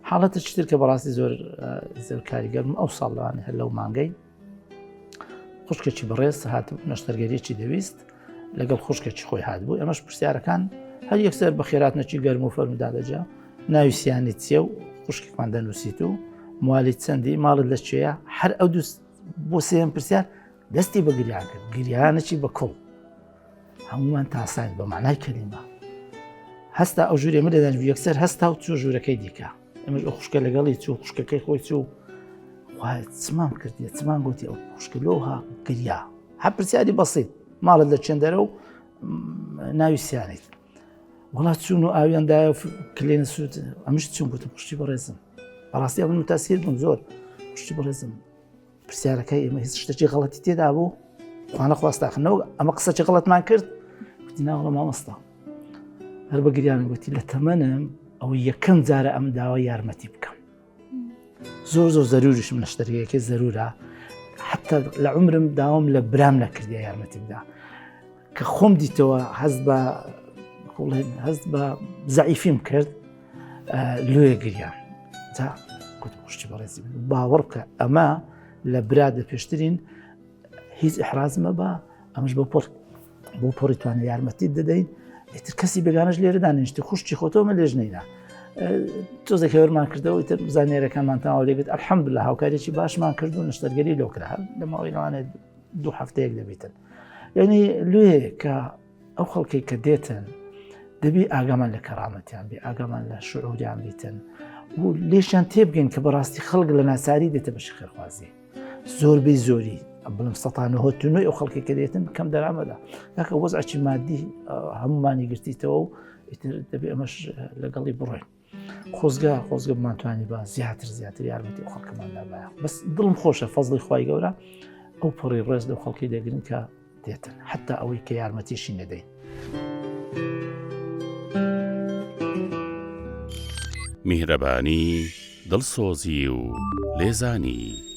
حاڵەتە چتر کە بەڕاستی زۆر کاریگەرم ئەو ساڵوانە هەر لەو مانگەی خوشکێکی بەڕێز هاتم نەشتەرگەریەکی دەویست لەگەڵ خوشکێکی خۆی هاتبوو ئەمەش پرسیارەکان هەر یەکسەر بە خێراتنەکی گەرم و فەرمودادەجا ناویسیانی چییە و خوشکێکمان دەنووسیت و موالی چەندی ماڵت لە کوێیە هەر ئەو دووست بۆ سێم پرسیار دەستی بە گریان کرد گریانەکی بە کۆڵ هەمومان تاسان بە معنای کەلیمە هەستا ئەو ژوورێ من لێدانج یەکسەر هەستا و چوو ژوورەکەی دیکە ئەمەش ئەو خوشکە لەگەڵی چوو خوشکەکەی خۆی چوو وای چمان کردیە چمان گوتی ئەو خوشکە لۆها گریا هەر پرسیاری بەسیط ماڵت لە چێندەرە و ناویسیانیت وڵات چوون و ئاویاندایە و کلێنە سووت ئەمش چوون گوتم خوشتی بەڕێزم بەڕاستی ئەو من متاسیر بووم زۆر خوشتی بەڕێزم پرسیارەکەی ئێمە هیچ شتێکی غەڵەتی تێدا بوو خوانە خواستاخنەوە ئەمە قسەی غەڵەتمان کرد گوتی ناوەڵە مامۆستا هەر بە گریانم گوتی لە تەمەنم ئەو یەکەم جارە ئەم داوای یارمەتی بکەم زۆر زەروریشم نەشتەرگەیەکی زەرورە حتا لە عمرم داوام لە برام نەکردیە یارمەتی بدا کە خۆم دیتەوە هەست بە زەعیفیم کرد لێ گریان جا گوتم خوشتی بەڕێزی باوەڕ بکە ئەمە لە برا دە پێشترین هیچ ئەحرازمە بە ئەمەش بۆ پۆڕی توانە یارمەتیت دەدەین ئیتر کەسی بێگانەش لێرەدا نێشتی خوشتی خۆتەوە مە لێژ نەینا تۆزێکی هەرمان کردەوە ئیتر زانێرەکانمان تاوا لێبێت ئەلحەمدولیلا هاوکاریی باشمان کرد و نەشتەرگەری لۆ کرا هەر لەماوەی لەوانێت 2 هەفتەیەک دەبیتن یعنی لێ کە ئەو خەڵکی کە دێتن دەبی ئاگامان لە کەرامەتیان بێ ئاگامان لە شعوریان بیتن و لێشیان تێبگەین کە بەڕاستی خەڵک لە ناساری دێتە بەشی خێرخوازی زۆربەی زۆری بڵم ١٠٠ ئەو خەڵکی کە دێتن کەم دەرامەدا ناکە وەزعی مادی هەمومانی گرتیتەوە و ئیتر دەبێ ئەمەش لەگەڵی بڕۆین خۆزگە بمانتوانی بە زیاتر یارمەتی ئەو خەڵکەمان لابایە بەس دڵم خۆشە فەزڵی خوای گەورە ئەو پڕی ڕێز لەو خەڵکی دەگرن کە دێتن حتا ئەوەی کە یارمەتیشی نەدەین میهرەبانی دڵسۆزی و لێزانی